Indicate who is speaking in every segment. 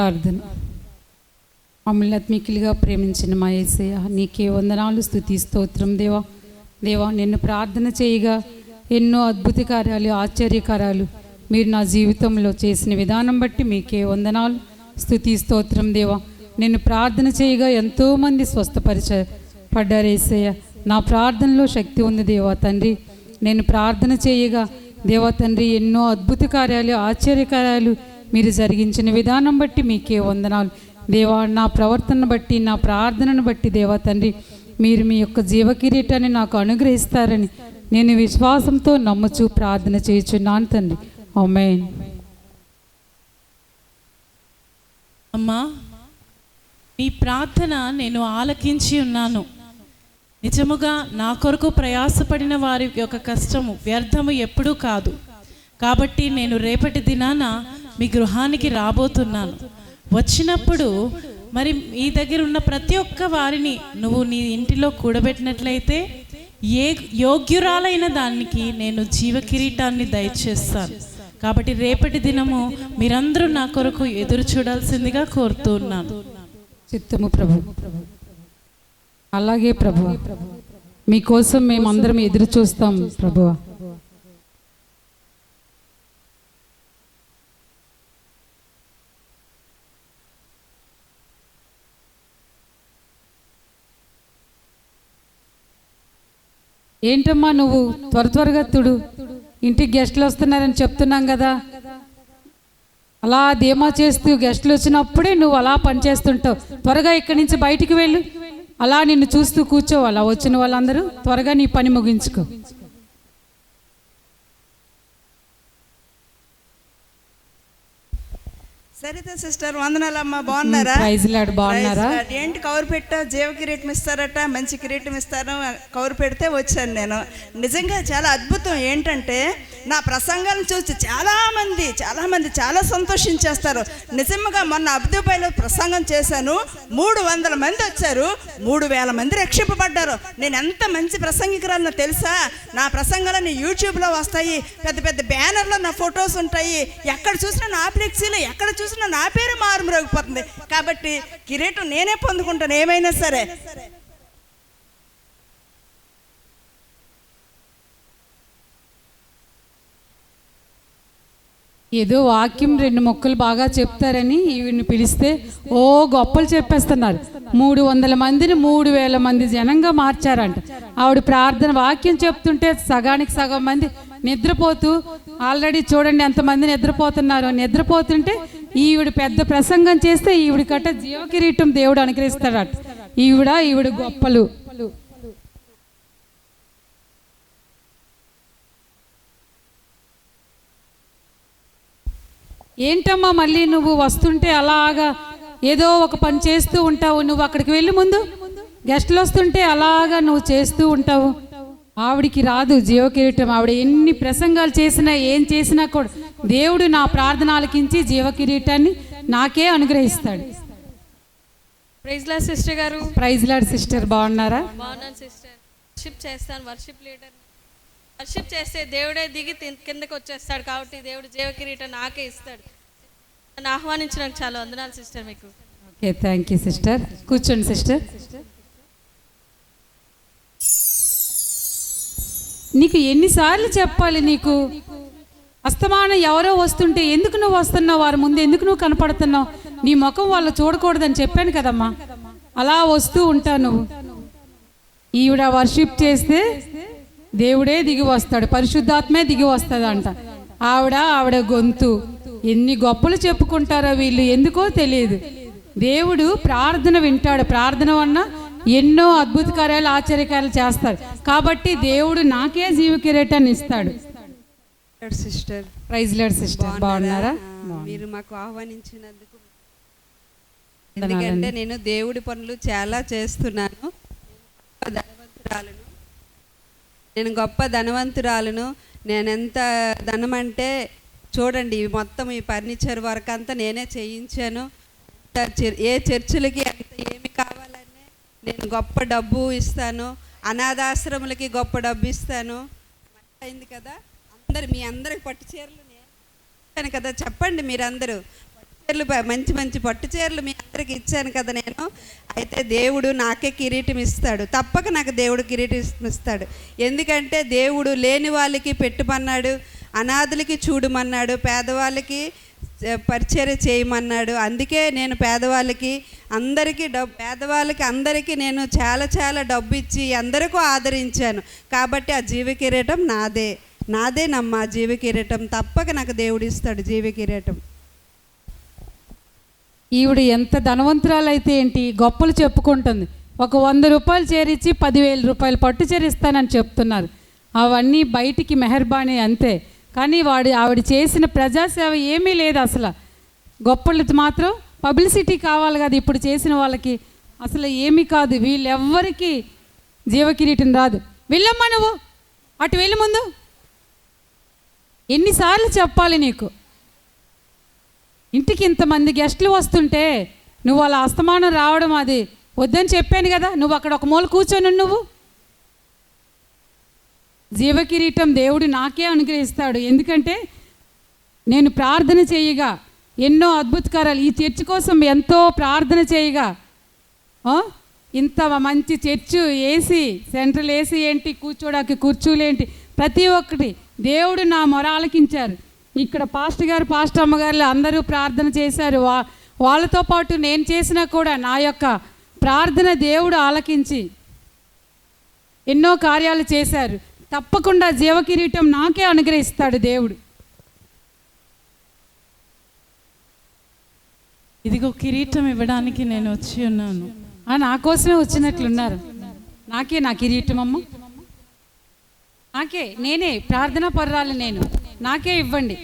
Speaker 1: ప్రార్థన. మమ్మల్ని ఆత్మీకులుగా ప్రేమించిన మా యేసయ్య నీకే వందనాలు, స్తుతి, స్తోత్రం. దేవా నిన్ను ప్రార్థన చేయగా ఎన్నో అద్భుత కార్యాలు, ఆశ్చర్యకార్యాలు మీరు నా జీవితంలో చేసిన విధానం బట్టి మీకే వందనాలు, స్తుతి, స్తోత్రం. దేవా నిన్ను ప్రార్థన చేయగా ఎంతోమంది స్వస్థపరచబడ్డారు యేసయ్య. నా ప్రార్థనలో శక్తి ఉంది దేవా తండ్రి. నేను ప్రార్థన చేయగా దేవా తండ్రి ఎన్నో అద్భుత కార్యాలు, ఆశ్చర్యకార్యాలు మీరు జరిగించిన విధానం బట్టి మీకే వందనాలు దేవా. నా ప్రవర్తనను బట్టి, నా ప్రార్థనను బట్టి దేవా తండ్రి మీరు మీ యొక్క జీవకిరీటాన్ని నాకు అనుగ్రహిస్తారని నేను విశ్వాసంతో నమ్ముచూ ప్రార్థన చేయుచున్నాను తండ్రి. ఆమేన్.
Speaker 2: అమ్మా, మీ ప్రార్థన నేను ఆలకించి ఉన్నాను. నిజముగా నా కొరకు ప్రయాసపడిన వారి యొక్క కష్టము వ్యర్థము ఎప్పుడూ కాదు. కాబట్టి నేను రేపటి దినాన మీ గృహానికి రాబోతున్నాను. వచ్చినప్పుడు మరి మీ దగ్గర ఉన్న ప్రతి ఒక్క వారిని నువ్వు నీ ఇంటిలో కూడబెట్టినట్లయితే ఏ యోగ్యురాలైన దానికి నేను జీవ కిరీటాన్ని దయచేస్తాను. కాబట్టి రేపటి దినము మీరందరూ నా కొరకు ఎదురు చూడాల్సిందిగా కోరుతూ ఉన్నాను.
Speaker 1: చిత్తము ప్రభు. అలాగే ప్రభు, మీకోసం మేమందరం ఎదురు చూస్తాం ప్రభు. ఏంటమ్మా నువ్వు త్వరగా తుడు, ఇంటికి గెస్టులు వస్తున్నారని చెప్తున్నాం కదా. అలా ధీమా చేస్తూ గెస్టులు వచ్చినప్పుడే నువ్వు అలా పనిచేస్తుంటావు. త్వరగా ఇక్కడి నుంచి బయటికి వెళ్ళు. అలా నిన్ను చూస్తూ కూర్చో. అలా వచ్చిన వాళ్ళందరూ త్వరగా నీ పని ముగించుకో.
Speaker 3: సరిత సిస్టర్ వందనాలమ్మ, బాగున్నారా?
Speaker 1: Praise lord. బాగున్నారా?
Speaker 3: ఏంటి కవర్ పెట్టా? జీవ కిరీటం ఇస్తారట, మంచి కిరీటం ఇస్తారు. కవర్ పెడితే వచ్చాను నేను. నిజంగా చాలా అద్భుతం. ఏంటంటే నా ప్రసంగాలను చూసి చాలామంది చాలా సంతోషించేస్తారు. నిజంగా మొన్న అబ్దుబాయిలో ప్రసంగం చేశాను. 300 మంది వచ్చారు. 3000 మంది రక్షింపబడ్డారు. నేను ఎంత మంచి ప్రసంగికురాలనో తెలుసా? నా ప్రసంగాలన్నీ యూట్యూబ్లో వస్తాయి. పెద్ద పెద్ద బ్యానర్లో నా ఫొటోస్ ఉంటాయి. ఎక్కడ చూసినా నా ఫ్లెక్సీలో, ఎక్కడ చూసినా నా పేరు మారుమ్రోగిపోతుంది. కాబట్టి కిరీటం నేనే పొందుకుంటాను ఏమైనా సరే.
Speaker 1: ఏదో వాక్యం 2 మొక్కలు బాగా చెప్తారని ఈవిని పిలిస్తే ఓ గొప్పలు చెప్పేస్తున్నారు. 300 మందిని 3000 మంది జనంగా మార్చారంట. ఆవిడ ప్రార్థన వాక్యం చెప్తుంటే సగానికి సగం మంది నిద్రపోతూ, ఆల్రెడీ చూడండి ఎంతమంది నిద్రపోతున్నారు. నిద్రపోతుంటే ఈవిడ పెద్ద ప్రసంగం చేస్తే ఈవిడ కట్ట జీవకిరీటం దేవుడు అనుగ్రహిస్తాడట. ఈవిడ గొప్పలు. ఏంటమ్మా మళ్ళీ నువ్వు వస్తుంటే అలాగా ఏదో ఒక పని చేస్తూ ఉంటావు. నువ్వు అక్కడికి వెళ్ళి ముందు గెస్టులు వస్తుంటే అలాగా నువ్వు చేస్తూ ఉంటావు. ఆవిడికి రాదు జీవకిరీటం. ఆవిడ ఎన్ని ప్రసంగాలు చేసినా ఏం చేసినా కూడా దేవుడు నా ప్రార్థన ఆలకించి జీవకిరీటాన్ని నాకే అనుగ్రహిస్తాడు.
Speaker 4: ప్రైజ్ లార్డ్ సిస్టర్ గారు.
Speaker 1: Praise lord sister. బాగున్నారా?
Speaker 4: బాగున్నాను సిస్టర్. వర్షిప్ చేస్తాను. Worship leader. వర్షిప్ చేస్తే దేవుడే దిగి కిందకి వచ్చేస్తాడు. కాబట్టి దేవుడు జీవకిరీటం నాకే ఇస్తాడు. నన్ను ఆహ్వానించడానికి చాలా వందనాలు సిస్టర్ మీకు.
Speaker 1: Okay, thank you sister. కూర్చోండి సిస్టర్. నీకు ఎన్నిసార్లు చెప్పాలి? నీకు అస్తమానం ఎవరో వస్తుంటే ఎందుకు నువ్వు వస్తున్నావు? వారి ముందు ఎందుకు నువ్వు కనపడుతున్నావు? నీ ముఖం వాళ్ళు చూడకూడదని చెప్పాను కదమ్మా. అలా వస్తూ ఉంటావు నువ్వు. ఈవిడ వర్షిప్ చేస్తే దేవుడే దిగి వస్తాడు, పరిశుద్ధాత్మే దిగి వస్తుందంట. ఆవిడ గొంతు ఎన్ని గొప్పలు చెప్పుకుంటారో వీళ్ళు, ఎందుకో తెలియదు. దేవుడు ప్రార్థన వింటాడు. ప్రార్థన వల్ల ఎన్నో అద్భుత కార్యాలు, ఆశ్చర్యకార్యాలు చేస్తాడు. కాబట్టి దేవుడు నాకే జీవ కిరీటాన్ని ఇస్తాడు.
Speaker 5: సిస్టర్.
Speaker 1: Praise lord sister. బాగున్నారా?
Speaker 5: మీరు మాకు ఆహ్వానించినందుకు. ఎందుకంటే నేను దేవుడి పనులు చాలా చేస్తున్నాను. నేను గొప్ప ధనవంతురాలను. నేను ఎంత ధనం అంటే చూడండి, మొత్తం ఈ ఫర్నిచర్ వర్క్ అంతా నేనే చేయించాను. ఏ చర్చిలకి ఎంత ఏమి కావాలనే నేను గొప్ప డబ్బు ఇస్తాను. అనాథాశ్రములకి గొప్ప డబ్బు ఇస్తాను. అయింది కదా, మీ అందరికి పట్టు చీరలు నేను కదా. చెప్పండి మీరందరూ, పట్టు చీరలు మంచి మంచి పట్టు చీరలు మీ అందరికి ఇచ్చాను కదా నేను. అయితే దేవుడు నాకే కిరీటం ఇస్తాడు, తప్పక నాకు దేవుడు కిరీటం ఇస్తాడు. ఎందుకంటే దేవుడు లేని వాళ్ళకి పెట్టుమన్నాడు, అనాథులకి చూడమన్నాడు, పేదవాళ్ళకి పరిచర్య చేయమన్నాడు. అందుకే నేను పేదవాళ్ళకి అందరికీ నేను చాలా చాలా డబ్బు ఇచ్చి అందరికీ ఆదరించాను. కాబట్టి ఆ జీవ కిరీటం నాదేనమ్మా. జీవ కిరీటం తప్పక నాకు దేవుడు ఇస్తాడు జీవ కిరీటం.
Speaker 1: ఈవిడ ఎంత ధనవంతురాలైతే ఏంటి, గొప్పలు చెప్పుకుంటుంది. ఒక 100 రూపాయలు చేరిచ్చి 10,000 రూపాయలు పట్టు చేరిస్తానని చెప్తున్నారు. అవన్నీ బయటికి మెహర్బానీ అంతే, కానీ ఆవిడ చేసిన ప్రజాసేవ ఏమీ లేదు అసలు. గొప్పలు మాత్రం పబ్లిసిటీ కావాలి కదా ఇప్పుడు చేసిన వాళ్ళకి, అసలు ఏమీ కాదు. వీళ్ళెవ్వరికి జీవకిరీటం రాదు. వెళ్ళమ్మా, నువ్వు అటు వెళ్ళి ముందు. ఎన్నిసార్లు చెప్పాలి నీకు? ఇంటికి ఇంతమంది గెస్టులు వస్తుంటే నువ్వు అలా అస్తమానం రావడం అది వద్దని చెప్పాను కదా. నువ్వు అక్కడ ఒక మూల కూర్చొని నువ్వు జీవకిరీటం దేవుడు నాకే అనుగ్రహిస్తాడు. ఎందుకంటే నేను ప్రార్థన చేయగా ఎన్నో అద్భుతకారాలు, ఈ చర్చ్ కోసం ఎంతో ప్రార్థన చేయగా ఇంత మంచి చర్చ్ ఏసీ, సెంట్రల్ ఏసీ ఏంటి, కూర్చోడానికి కుర్చీలు ఏంటి, ప్రతి ఒక్కటి దేవుడు నా మొర ఆలకించారు. ఇక్కడ పాస్టర్ గారు, పాస్టర్ అమ్మగారు అందరూ ప్రార్థన చేశారు. వాళ్ళతో పాటు నేను చేసినా కూడా నా యొక్క ప్రార్థన దేవుడు ఆలకించి ఎన్నో కార్యాలు చేశారు. తప్పకుండా జీవకిరీటం నాకే అనుగ్రహిస్తాడు దేవుడు.
Speaker 2: ఇదిగో కిరీటం ఇవ్వడానికి నేను వచ్చి ఉన్నాను.
Speaker 1: నా కోసమే వచ్చినట్లున్నారు. నా కిరీటం అమ్మ, నేనే ప్రార్థనా పర్రాలు, నాకే ఇవ్వండి.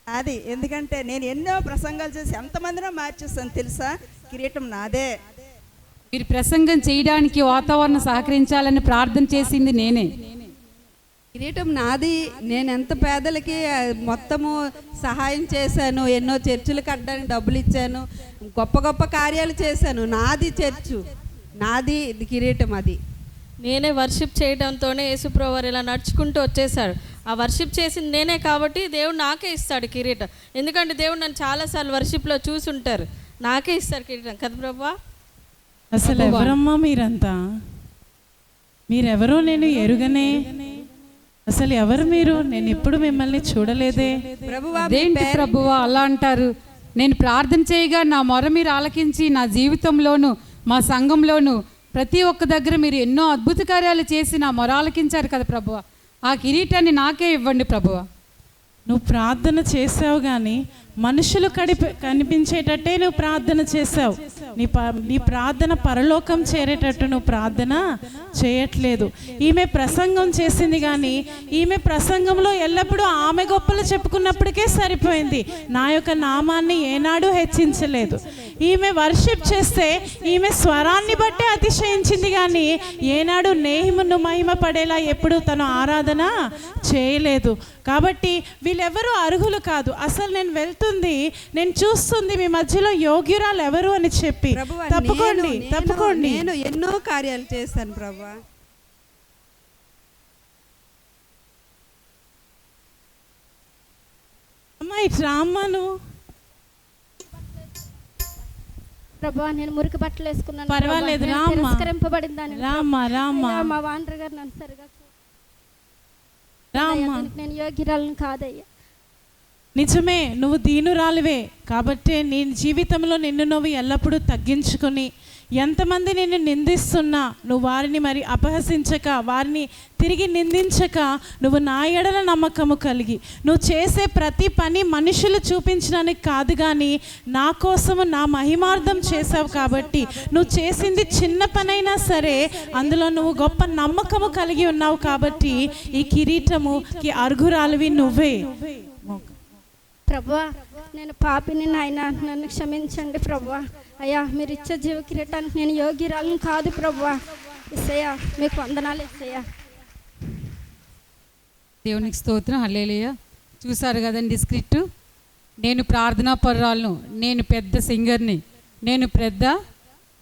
Speaker 3: అది ఎందుకంటే నేను ఎన్నో ప్రసంగాలు చేసి ఎంతమందినో మార్చేస్తాను తెలుసా. కిరీటం నాదే.
Speaker 1: మీరు ప్రసంగం చేయడానికి వాతావరణం సహకరించాలని ప్రార్థన చేసింది నేనే.
Speaker 5: కిరీటం నాది. నేను ఎంత పేదలకి మొత్తము సహాయం చేశాను, ఎన్నో చర్చిలు కట్టడానికి డబ్బులు ఇచ్చాను, గొప్ప గొప్ప కార్యాలు చేశాను. నాది చర్చు, నాది కిరీటం. అది
Speaker 4: నేనే వర్షిప్ చేయడంతోనే యేసుప్రభువు వారు ఇలా నడుచుకుంటూ వచ్చేసాడు. ఆ వర్షిప్ చేసింది నేనే కాబట్టి దేవుడు నాకే ఇస్తాడు కిరీటం. ఎందుకంటే దేవుడు నన్ను చాలాసార్లు వర్షిప్లో చూసుంటారు. నాకే ఇస్తాడు కిరీటం కదా ప్రభువా.
Speaker 2: అసలు ఎవరమ్మా మీరంతా? మీరెవరో నేను ఎరుగనే. అసలు ఎవరు మీరు? నేను ఎప్పుడు మిమ్మల్ని చూడలేదే.
Speaker 1: అదేంటి ప్రభువా అలా అంటారు? నేను ప్రార్థన చేయగా నా మొర మీరు ఆలకించి నా జీవితంలోను మా సంఘంలోను ప్రతి ఒక్క దగ్గర మీరు ఎన్నో అద్భుత కార్యాలు చేసి నా మొర ఆలకించారు కదా ప్రభువా. ఆ కిరీటాన్ని నాకే ఇవ్వండి ప్రభువా.
Speaker 2: నువ్వు ప్రార్థన చేసావు కానీ మనుషులు కనిపించేటట్టే నువ్వు ప్రార్థన చేసావు. నీ ప్రార్థన పరలోకం చేరేటట్టు నువ్వు ప్రార్థన చేయట్లేదు. ఈమె ప్రసంగం చేసింది కానీ ఈమె ప్రసంగంలో ఎల్లప్పుడూ ఆమె గొప్పలు చెప్పుకున్నప్పటికే సరిపోయింది. నా యొక్క నామాన్ని ఏనాడు హెచ్చించలేదు. ఈమె వర్షిప్ చేస్తే ఈమె స్వరాన్ని బట్టే అతిశయించింది కానీ ఏనాడు నేహిమును మహిమ పడేలా ఎప్పుడు తను ఆరాధన చేయలేదు. కాబట్టి వీళ్ళెవరూ అర్హులు కాదు. అసలు నేను వెళ్తుంది, నేను చూస్తుంది మీ మధ్యలో యోగ్యురాలు ఎవరు అని చెప్పి తప్పుకోండి.
Speaker 5: నేను ఎన్నో కార్యాలు చేశాను ప్రభువా.
Speaker 2: అమ్మా ఇట్లా అమ్మాను
Speaker 6: ప్రభా, నేను మురికి బట్టలు వేసుకున్నాను.
Speaker 2: పర్వాలేదు రామ్మా, రామ్మా.
Speaker 6: మా వాండర్ గారు నన్ను సరిగా
Speaker 2: రామ్మా.
Speaker 6: నేను యోగ్యురాలను కాదయ్యా.
Speaker 2: నిజమే, నువ్వు దీనురాలివే కాబట్టే నీ జీవితంలో నిన్ను నువ్వు ఎల్లప్పుడూ తగ్గించుకొని ఎంతమంది నిన్ను నిందిస్తున్నా నువ్వు వారిని మరి అపహసించక, వారిని తిరిగి నిందించక, నువ్వు నా ఎడల నమ్మకము కలిగి నువ్వు చేసే ప్రతి పని మనుషులు చూపించడానికి కాదు కానీ నా కోసము నా మహిమార్థం చేసావు. కాబట్టి నువ్వు చేసింది చిన్న పనైనా సరే అందులో నువ్వు గొప్ప నమ్మకము కలిగి ఉన్నావు. కాబట్టి ఈ కిరీటముకి అర్హురాలివి నువ్వే.
Speaker 6: ప్రభా, నేను పాపిని నాయన, నన్ను క్షమించండి ప్రభా. అయ్యా, మీరు ఇచ్చే జీవ కిరీటానికి నేను యోగ్యురాలను కాదు ప్రభా. యేసయ్యా, మీకు వందనాలు యేసయ్యా.
Speaker 1: దేవునికి స్తోత్రం, హల్లెలూయా. చూసారు కదండి స్క్రిప్ట్. నేను ప్రార్థనా పరురాలను, నేను పెద్ద సింగర్ని, నేను పెద్ద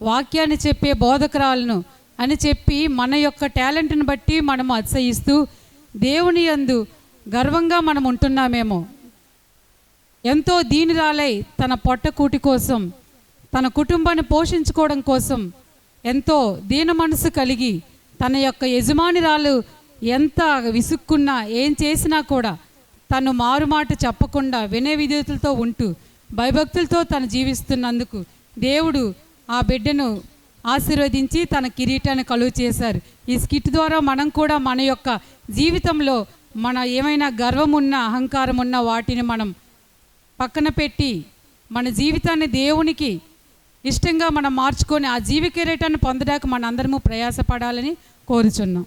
Speaker 1: వాక్యాన్ని చెప్పే బోధకురాలను అని చెప్పి మన యొక్క టాలెంట్ని బట్టి మనం అతిశయిస్తూ దేవుని యందు గర్వంగా మనం ఉంటున్నామేమో. ఎంతో దీనురాలై తన పొట్టకూటి కోసం, తన కుటుంబాన్ని పోషించుకోవడం కోసం ఎంతో దీన మనసు కలిగి తన యొక్క యజమానురాలు ఎంత విసుక్కున్నా ఏం చేసినా కూడా తను మారుమాట చెప్పకుండా వినయ విధేయతలతో ఉంటూ భయభక్తులతో తను జీవిస్తున్నందుకు దేవుడు ఆ బిడ్డను ఆశీర్వదించి తన కిరీటాన్ని కలుగు చేశారు. ఈ స్కిట్ ద్వారా మనం కూడా మన యొక్క జీవితంలో మన ఏమైనా గర్వం ఉన్న, అహంకారం ఉన్న వాటిని మనం పక్కన పెట్టి మన జీవితాన్ని దేవునికి ఇష్టంగా మనం మార్చుకొని ఆ జీవ కిరీటాన్ని పొందడానికి మన అందరము ప్రయాసపడాలని కోరుచున్నాం.